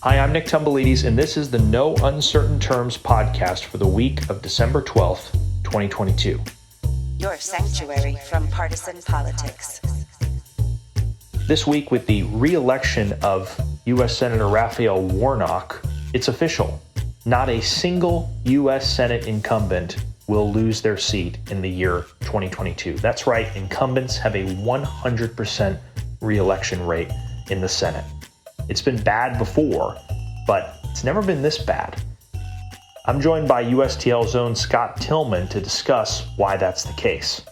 Hi, I'm Nick Tomboulides, and this is the No Uncertain Terms podcast for the week of December 12th, 2022. Your sanctuary from partisan politics. This week, with the re-election of U.S. Senator Raphael Warnock, it's official. Not a single U.S. Senate incumbent will lose their seat in the year 2022. That's right, incumbents have a 100% re-election rate in the Senate. It's been bad before, but it's never been this bad. I'm joined by USTL's own Scott Tillman to discuss why that's the case.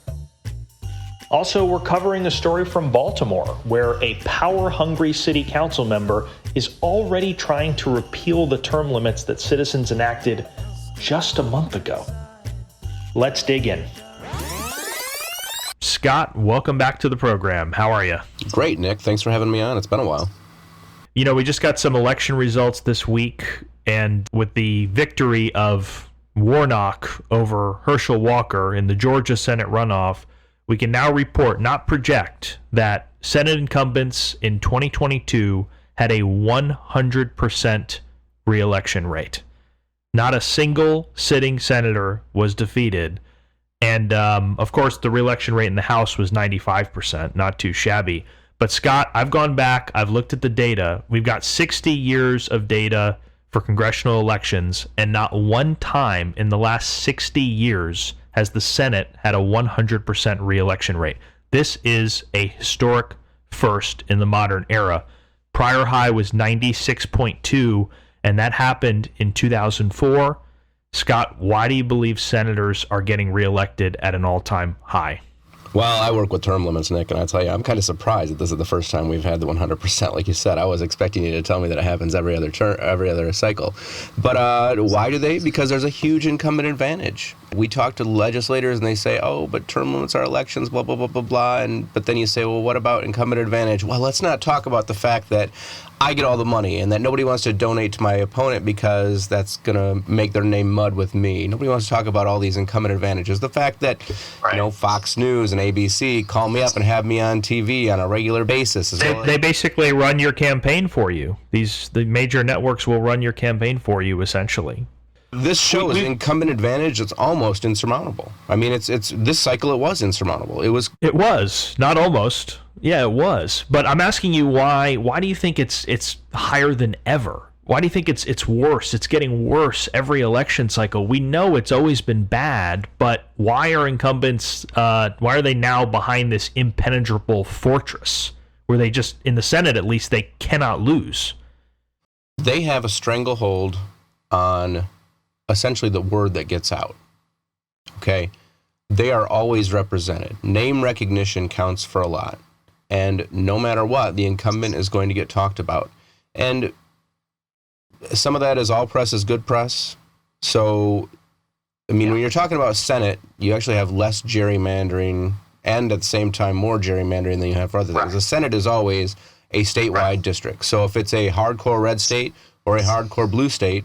Also, we're covering a story from Baltimore, where a power-hungry city council member is already trying to repeal the term limits that citizens enacted just a month ago. Let's dig in. Scott, welcome back to the program. How are you? Great, Nick. Thanks for having me on. It's been a while. You know, we just got some election results this week, and with the victory of Warnock over Herschel Walker in the Georgia Senate runoff, we can now report, not project, that Senate incumbents in 2022 had a 100% re-election rate. Not a single sitting senator was defeated. And, of course, the re-election rate in the House was 95%, not too shabby. But, Scott, I've gone back, I've looked at the data. We've got 60 years of data for congressional elections, and not one time in the last 60 years has the Senate had a 100% re-election rate. This is a historic first in the modern era. Prior high was 96.2, and that happened in 2004. Scott, why do you believe senators are getting reelected at an all-time high? Well, I work with term limits, Nick, and I tell you, I'm kind of surprised that this is the first time we've had the 100%. Like you said, I was expecting you to tell me that it happens every other cycle. But why do they? Because there's a huge incumbent advantage. We talk to legislators and they say, oh, but term limits are elections, blah, blah, blah, blah, blah. But then you say, well, what about incumbent advantage? Well, let's not talk about the fact that I get all the money and that nobody wants to donate to my opponent because that's going to make their name mud with me. Nobody wants to talk about all these incumbent advantages. The fact that, Fox News and ABC call me up and have me on TV on a regular basis. They basically run your campaign for you. The major networks will run your campaign for you, essentially. This show is incumbent advantage. It's almost insurmountable. I mean, it's this cycle. It was insurmountable. It was not almost. Yeah, it was. But I'm asking you why. Why do you think it's higher than ever? Why do you think it's worse? It's getting worse every election cycle. We know it's always been bad, but why are incumbents? Why are they now behind this impenetrable fortress where they just, in the Senate at least, they cannot lose? They have a stranglehold on essentially the word that gets out. Okay? They are always represented. Name recognition counts for a lot. And no matter what, the incumbent is going to get talked about. And some of that is all press is good press. So, I mean, when you're talking about Senate, you actually have less gerrymandering and at the same time more gerrymandering than you have for other things. The Senate is always a statewide district. So if it's a hardcore red state or a hardcore blue state,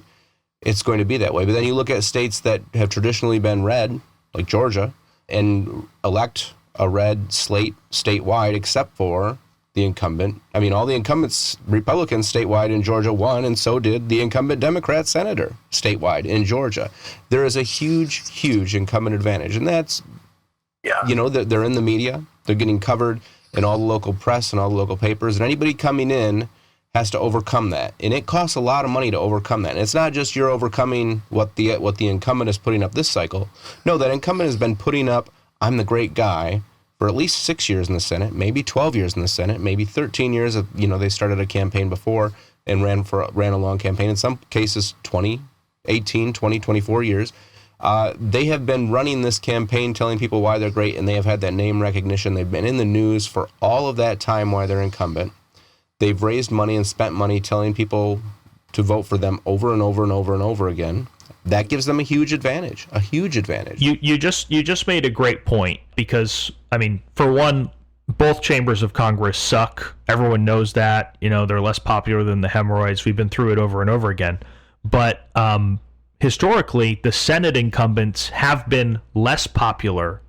it's going to be that way. But then you look at states that have traditionally been red, like Georgia, and elect a red slate statewide except for the incumbent. I mean, all the incumbents, Republicans statewide in Georgia won, and so did the incumbent Democrat senator statewide in Georgia. There is a huge, huge incumbent advantage. And that's, they're in the media. They're getting covered in all the local press and all the local papers. And anybody coming in has to overcome that. And it costs a lot of money to overcome that. And it's not just you're overcoming what the incumbent is putting up this cycle. No, that incumbent has been putting up, I'm the great guy, for at least 6 years in the Senate, maybe 12 years in the Senate, maybe 13 years. They started a campaign before and ran a long campaign. In some cases, 20, 18, 20, 24 years. They have been running this campaign, telling people why they're great, and they have had that name recognition. They've been in the news for all of that time why they're incumbent. They've raised money and spent money telling people to vote for them over and over and over and over again. That gives them a huge advantage. You just made a great point because, I mean, for one, both chambers of Congress suck. Everyone knows that. They're less popular than the hemorrhoids. We've been through it over and over again. But historically, the Senate incumbents have been less popular,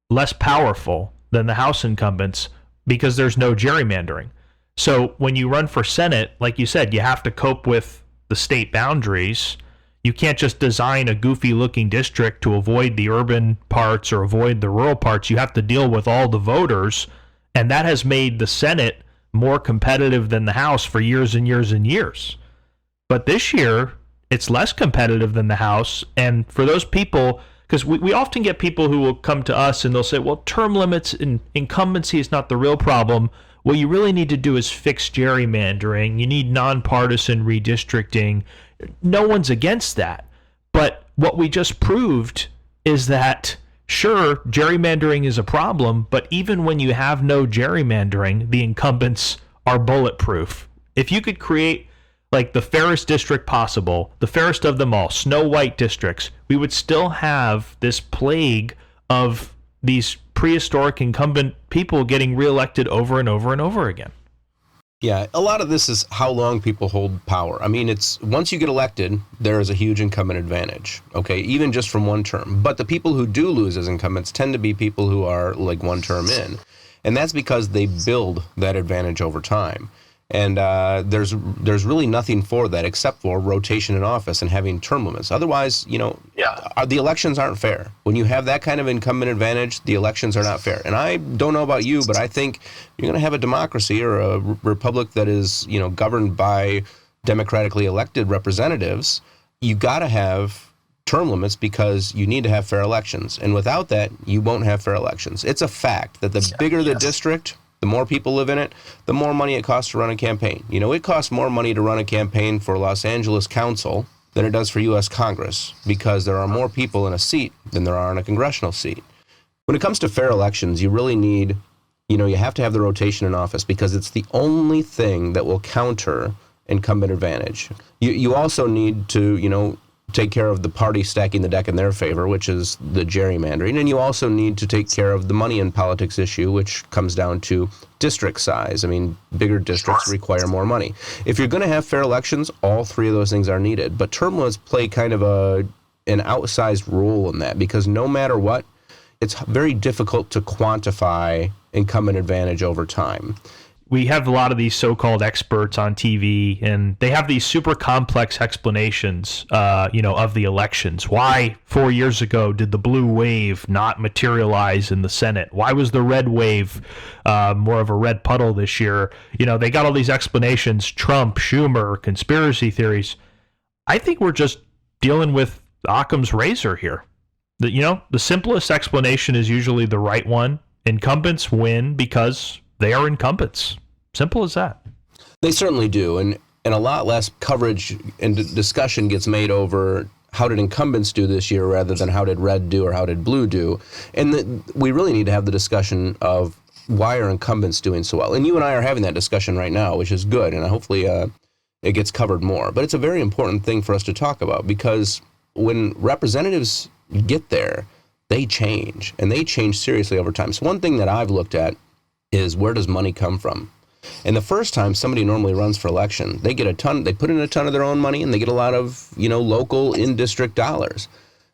less powerful than the House incumbents because there's no gerrymandering. So when you run for Senate, like you said, you have to cope with the state boundaries. You can't just design a goofy looking district to avoid the urban parts or avoid the rural parts. You have to deal with all the voters. And that has made the Senate more competitive than the House for years and years and years. But this year, it's less competitive than the House. And for those people, because we often get people who will come to us and they'll say, well, term limits and incumbency is not the real problem. What you really need to do is fix gerrymandering. You need nonpartisan redistricting. No one's against that. But what we just proved is that, sure, gerrymandering is a problem, but even when you have no gerrymandering, the incumbents are bulletproof. If you could create like the fairest district possible, the fairest of them all, Snow White districts, we would still have this plague of these prehistoric incumbent people getting reelected over and over and over again. Yeah, a lot of this is how long people hold power. I mean, it's once you get elected, there is a huge incumbent advantage, okay, even just from one term. But the people who do lose as incumbents tend to be people who are like one term in. And that's because they build that advantage over time. And there's really nothing for that except for rotation in office and having term limits. Otherwise, the elections aren't fair. When you have that kind of incumbent advantage, the elections are not fair. And I don't know about you, but I think you're going to have a democracy or a republic that is, governed by democratically elected representatives. You got to have term limits because you need to have fair elections. And without that, you won't have fair elections. It's a fact that the bigger the district, the more people live in it, the more money it costs to run a campaign. It costs more money to run a campaign for Los Angeles Council than it does for U.S. Congress because there are more people in a seat than there are in a congressional seat. When it comes to fair elections, you really need, you have to have the rotation in office because it's the only thing that will counter incumbent advantage. You also need to, take care of the party stacking the deck in their favor, which is the gerrymandering. And you also need to take care of the money in politics issue, which comes down to district size. I mean, bigger districts require more money. If you're going to have fair elections, all three of those things are needed. But term limits play kind of an outsized role in that because no matter what, it's very difficult to quantify incumbent advantage over time. We have a lot of these so-called experts on TV, and they have these super complex explanations, of the elections. Why 4 years ago did the blue wave not materialize in the Senate? Why was the red wave more of a red puddle this year? They got all these explanations, Trump, Schumer, conspiracy theories. I think we're just dealing with Occam's razor here. The simplest explanation is usually the right one. Incumbents win because they are incumbents. Simple as that. They certainly do. And a lot less coverage and discussion gets made over how did incumbents do this year rather than how did red do or how did blue do. And we really need to have the discussion of why are incumbents doing so well. And you and I are having that discussion right now, which is good. And hopefully it gets covered more. But it's a very important thing for us to talk about because when representatives get there, they change. And they change seriously over time. So one thing that I've looked at is where does money come from? And the first time somebody normally runs for election, they put in a ton of their own money and they get a lot of, local in-district dollars.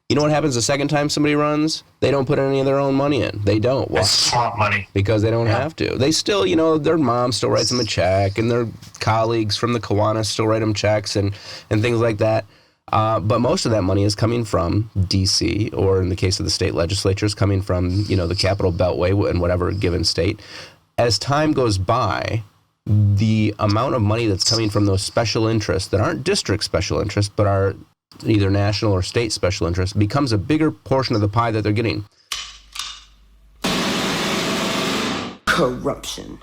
You know what happens the second time somebody runs? They don't put any of their own money in. They don't. Well, swamp money. Because they don't have to. They still, their mom still writes them a check and their colleagues from the Kiwanis still write them checks and things like that. But most of that money is coming from D.C. or in the case of the state legislatures, coming from, the Capital Beltway in whatever given state. As time goes by, the amount of money that's coming from those special interests that aren't district special interests, but are either national or state special interests, becomes a bigger portion of the pie that they're getting. Corruption.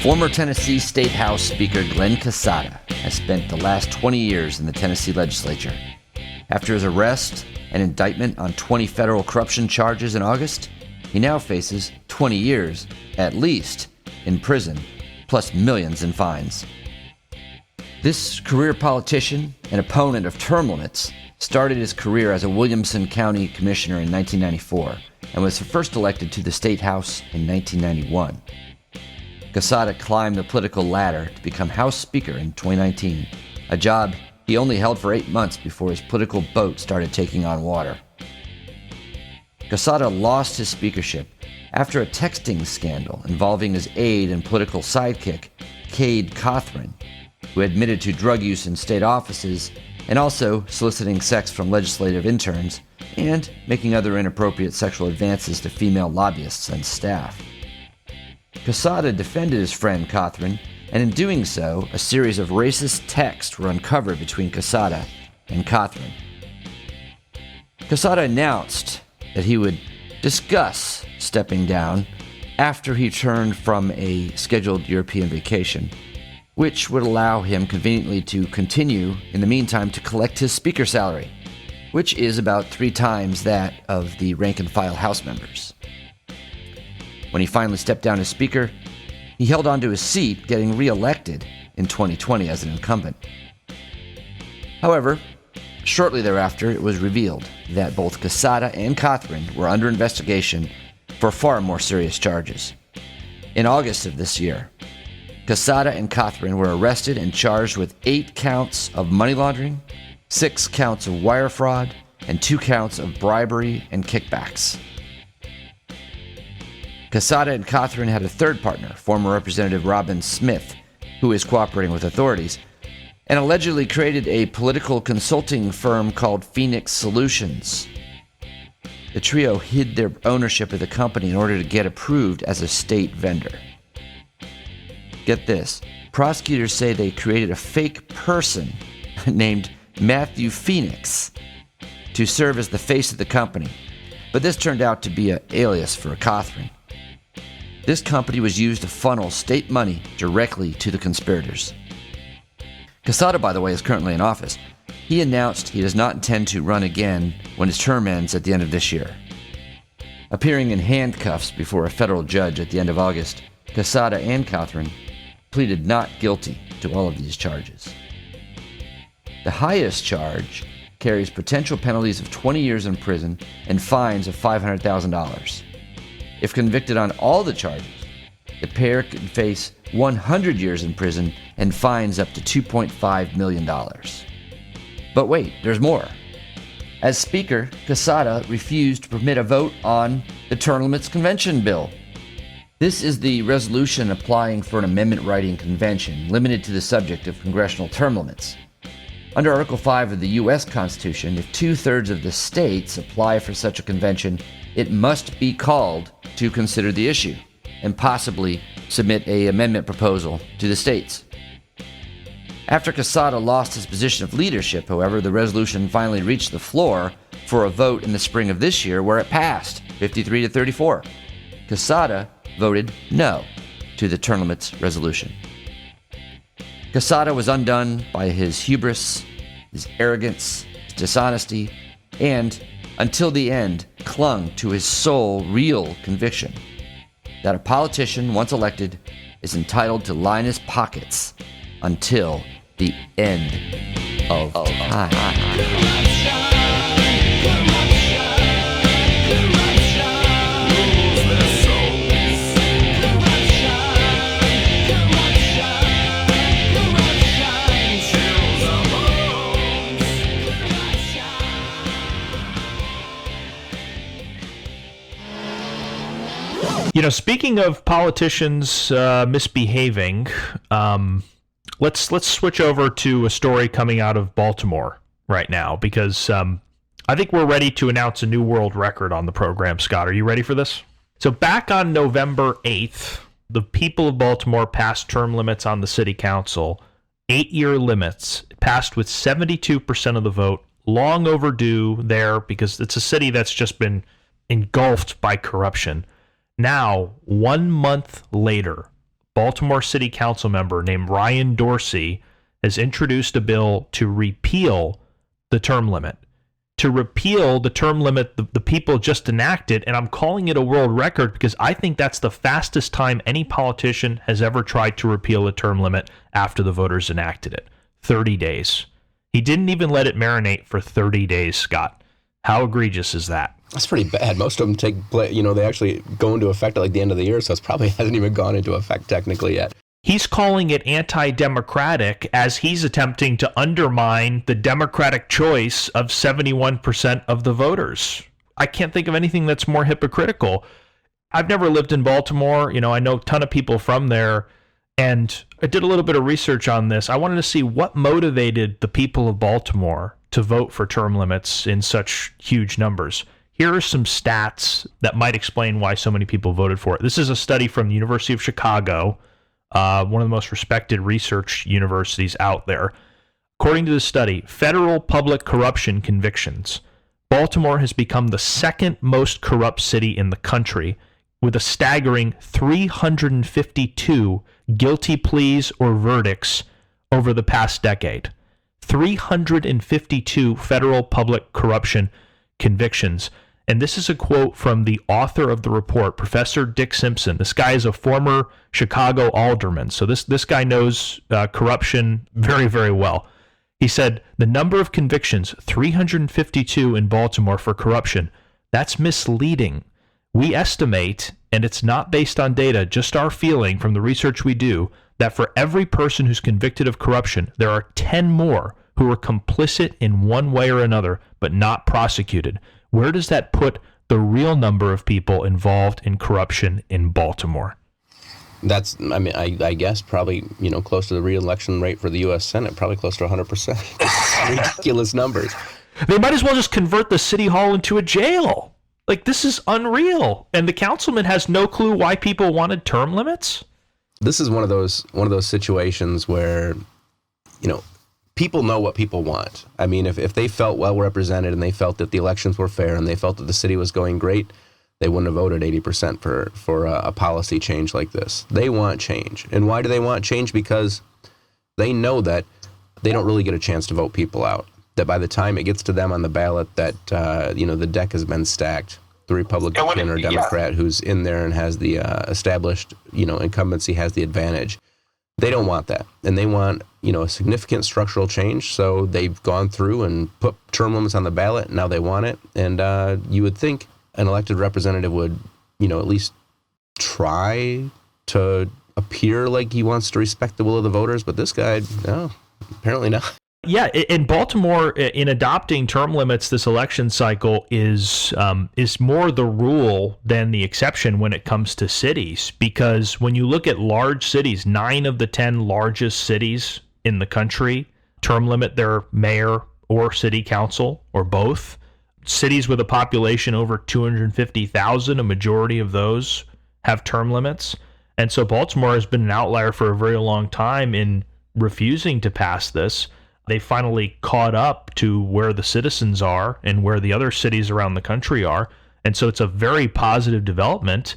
Former Tennessee State House Speaker Glenn Casada has spent the last 20 years in the Tennessee legislature. After his arrest and indictment on 20 federal corruption charges in August, he now faces 20 years, at least, in prison, plus millions in fines. This career politician and opponent of term limits started his career as a Williamson County commissioner in 1994 and was first elected to the State House in 1991. Casada climbed the political ladder to become House Speaker in 2019, a job he only held for 8 months before his political boat started taking on water. Quesada lost his speakership after a texting scandal involving his aide and political sidekick, Cade Cothran, who admitted to drug use in state offices and also soliciting sex from legislative interns and making other inappropriate sexual advances to female lobbyists and staff. Quesada defended his friend Cothran, and in doing so, a series of racist texts were uncovered between Quesada and Cothran. Quesada announced that he would discuss stepping down after he returned from a scheduled European vacation, which would allow him conveniently to continue, in the meantime, to collect his speaker salary, which is about 3 times that of the rank-and-file House members. When he finally stepped down as Speaker, he held on to his seat, getting re-elected in 2020 as an incumbent. However, shortly thereafter, it was revealed that both Quesada and Cothran were under investigation for far more serious charges. In August of this year, Quesada and Cothran were arrested and charged with 8 counts of money laundering, 6 counts of wire fraud, and 2 counts of bribery and kickbacks. Quesada and Cothran had a third partner, former Representative Robin Smith, who is cooperating with authorities, and allegedly created a political consulting firm called Phoenix Solutions. The trio hid their ownership of the company in order to get approved as a state vendor. Get this, prosecutors say they created a fake person named Matthew Phoenix to serve as the face of the company, but this turned out to be an alias for Cothran. This company was used to funnel state money directly to the conspirators. Quesada, by the way, is currently in office. He announced he does not intend to run again when his term ends at the end of this year. Appearing in handcuffs before a federal judge at the end of August, Quesada and Cothran pleaded not guilty to all of these charges. The highest charge carries potential penalties of 20 years in prison and fines of $500,000. If convicted on all the charges, the pair could face 100 years in prison and fines up to $2.5 million. But wait, there's more. As Speaker, Quesada refused to permit a vote on the term limits convention bill. This is the resolution applying for an amendment-writing convention limited to the subject of congressional term limits. Under Article 5 of the U.S. Constitution, if 2/3 of the states apply for such a convention, it must be called to consider the issue and possibly submit an amendment proposal to the states. After Quesada lost his position of leadership, however, the resolution finally reached the floor for a vote in the spring of this year, where it passed 53-34. Quesada voted no to the term limits resolution. Quesada was undone by his hubris, his arrogance, his dishonesty, and, until the end, clung to his sole real conviction that a politician once elected is entitled to line his pockets until the end of time. You know, speaking of politicians misbehaving, let's switch over to a story coming out of Baltimore right now, because I think we're ready to announce a new world record on the program. Scott, are you ready for this? So back on November 8th, the people of Baltimore passed term limits on the city council, 8-year limits, passed with 72% of the vote, long overdue there because it's a city that's just been engulfed by corruption. Now, 1 month later, Baltimore City Council member named Ryan Dorsey has introduced a bill to repeal the term limit. To repeal the term limit the people just enacted, and I'm calling it a world record because I think that's the fastest time any politician has ever tried to repeal a term limit after the voters enacted it. 30 days. He didn't even let it marinate for 30 days, Scott. How egregious is that? That's pretty bad. Most of them they actually go into effect at like the end of the year, so it probably hasn't even gone into effect technically yet. He's calling it anti-democratic as he's attempting to undermine the democratic choice of 71% of the voters. I can't think of anything that's more hypocritical. I've never lived in Baltimore. I know a ton of people from there, and I did a little bit of research on this. I wanted to see what motivated the people of Baltimore to vote for term limits in such huge numbers. Here are some stats that might explain why so many people voted for it. This is a study from the University of Chicago, one of the most respected research universities out there. According to the study, federal public corruption convictions, Baltimore has become the second most corrupt city in the country, with a staggering 352 guilty pleas or verdicts over the past decade. 352 federal public corruption convictions. And this is a quote from the author of the report, Professor Dick Simpson. This guy is a former Chicago alderman, so this guy knows corruption very, very well. He said, the number of convictions, 352 in Baltimore for corruption, that's misleading. We estimate, and it's not based on data, just our feeling from the research we do, that for every person who's convicted of corruption, there are 10 more who are complicit in one way or another, but not prosecuted. Where does that put the real number of people involved in corruption in Baltimore? I guess probably, close to the re-election rate for the U.S. Senate, probably close to 100%. Ridiculous numbers. They might as well just convert the city hall into a jail. Like, this is unreal. And the councilman has no clue why people wanted term limits? This is one of those situations where, people know what people want. I mean, if they felt well represented and they felt that the elections were fair and they felt that the city was going great, they wouldn't have voted 80% for a policy change like this. They want change. And why do they want change? Because they know that they don't really get a chance to vote people out. That by the time it gets to them on the ballot, that the deck has been stacked. The Republican or Democrat who's in there and has the established incumbency has the advantage. They don't want that, and they want a significant structural change. So they've gone through and put term limits on the ballot. Now they want it, and you would think an elected representative would at least try to appear like he wants to respect the will of the voters. But this guy, no, apparently not. Yeah, in Baltimore, in adopting term limits this election cycle is more the rule than the exception when it comes to cities. Because when you look at large cities, 9 of the 10 largest cities in the country term limit their mayor or city council or both. Cities with a population over 250,000, a majority of those have term limits. And so Baltimore has been an outlier for a very long time in refusing to pass this. They finally caught up to where the citizens are and where the other cities around the country are. And so it's a very positive development.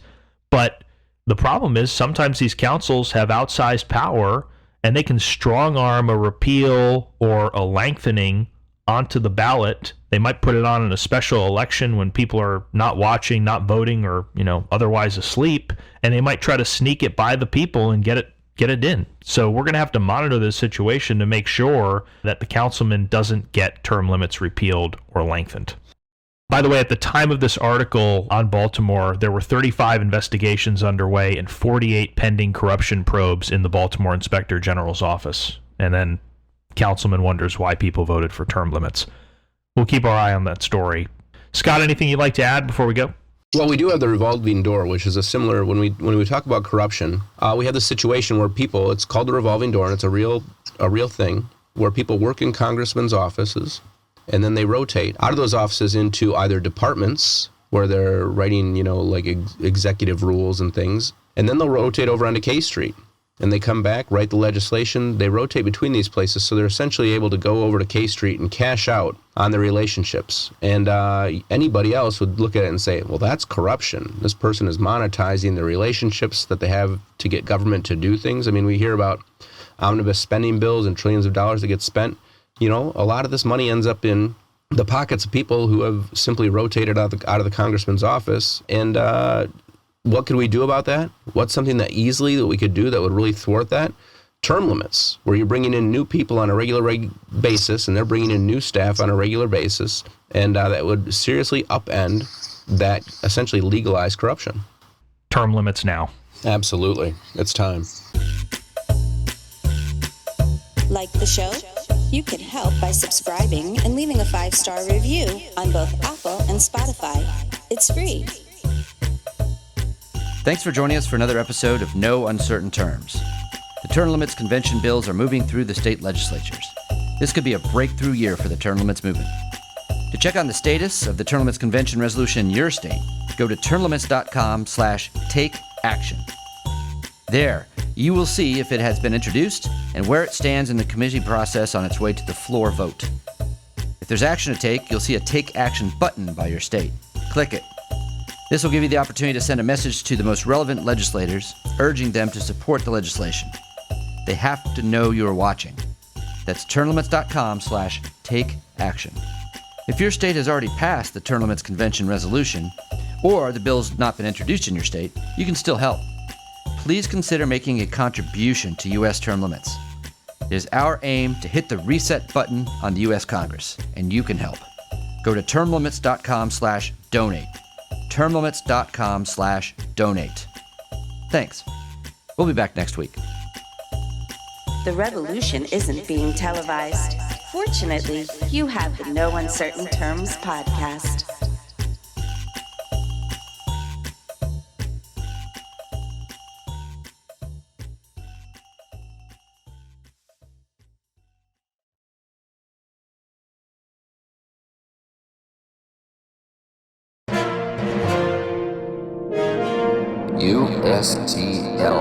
But the problem is sometimes these councils have outsized power and they can strong arm a repeal or a lengthening onto the ballot. They might put it on in a special election when people are not watching, not voting, or otherwise asleep, and they might try to sneak it by the people and get it in. So we're going to have to monitor this situation to make sure that the councilman doesn't get term limits repealed or lengthened. By the way, at the time of this article on Baltimore, there were 35 investigations underway and 48 pending corruption probes in the Baltimore Inspector General's office. And then councilman wonders why people voted for term limits. We'll keep our eye on that story. Scott, anything you'd like to add before we go? Well, we do have the revolving door, which is a similar, when we talk about corruption, we have the situation where people, it's called the revolving door, and it's a real thing, where people work in congressmen's offices, and then they rotate out of those offices into either departments, where they're writing, executive rules and things, and then they'll rotate over onto K Street. And they come back, write the legislation, they rotate between these places, so they're essentially able to go over to K Street and cash out on their relationships. And anybody else would look at it and say, well, that's corruption. This person is monetizing the relationships that they have to get government to do things. I mean, we hear about omnibus spending bills and trillions of dollars that get spent. A lot of this money ends up in the pockets of people who have simply rotated out of the congressman's office. And what could we do about that? What's something that we could do that would really thwart that? Term limits, where you're bringing in new people on a regular basis, and they're bringing in new staff on a regular basis, and that would seriously upend that, essentially legalize corruption. Term limits now. Absolutely. It's time. Like the show? You could help by subscribing and leaving a 5-star review on both Apple and Spotify. It's free. Thanks for joining us for another episode of No Uncertain Terms. The term limits convention bills are moving through the state legislatures. This could be a breakthrough year for the term limits movement. To check on the status of the term limits convention resolution in your state, go to termlimits.com/takeaction. There, you will see if it has been introduced and where it stands in the committee process on its way to the floor vote. If there's action to take, you'll see a Take Action button by your state. Click it. This will give you the opportunity to send a message to the most relevant legislators, urging them to support the legislation. They have to know you're watching. That's termlimits.com/takeaction. If your state has already passed the term limits convention resolution, or the bill's not been introduced in your state, you can still help. Please consider making a contribution to U.S. term limits. It is our aim to hit the reset button on the U.S. Congress, and you can help. Go to termlimits.com/donate. termlimits.com/donate. Thanks. We'll be back next week. The revolution isn't being televised. Fortunately, you have the No Uncertain Terms podcast. USTL.